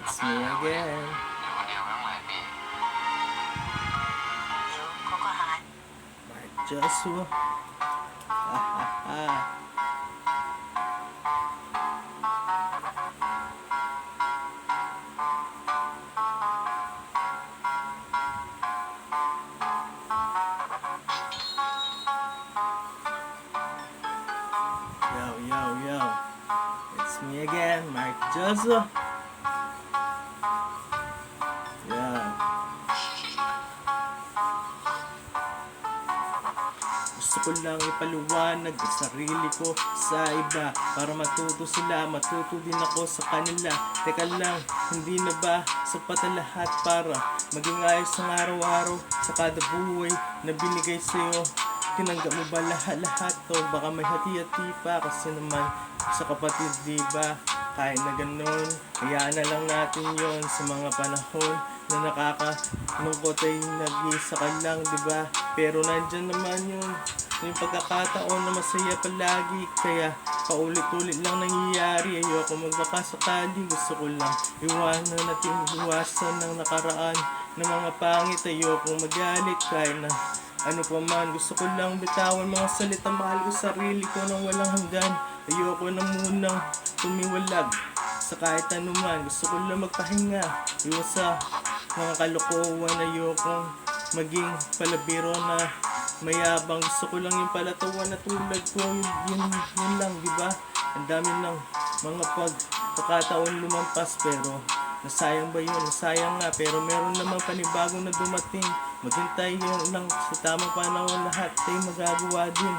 It's me again. อยู่คนเดียวไม่ต้องหลายปี เดี๋ยวเขาก็หาย Mark Joshua. Yo. It's me again, Mark Joshua. Yeah. Gusto ko lang ipaliwanag ang sarili ko sa iba para matuto sila, matuto din ako sa kanila. Teka lang, hindi na ba sapat ang lahat para maging ayos ang araw-araw sa kada buhay na binigay sa'yo? Tinanggap mo ba lahat-lahat to? Baka may hati-hati pa kasi naman sa kapatid, diba? Kahit na ganun, hayaan na lang natin yon sa mga panahon na nakakalungkot ay nag-iisa ka lang, diba? Pero nandyan naman yung pagkakataon na masaya palagi. Kaya paulit-ulit lang nangyayari. Ayoko magbakasakali, gusto ko lang iwanan at iwasan ng nakaraan na mga pangit. Ayoko magalit kahit na ano pa man. Gusto ko lang bitawan mga salita, mahal ko sarili ko nang walang hanggan. Ayoko na munang tumiwalag sa kahit ano man. Gusto ko lang magpahinga, iwas sa mga kalokohan. Ayokong maging palabiro na mayabang. Gusto ko lang yung palatawan na tulad ko. Yun lang, diba? Ang dami ng mga pagkakataon lumampas, pero nasayang ba yun? Nasayang nga, pero meron namang panibagong na dumating. Maghintay yun lang sa tamang panahon, lahat ay magagawa din.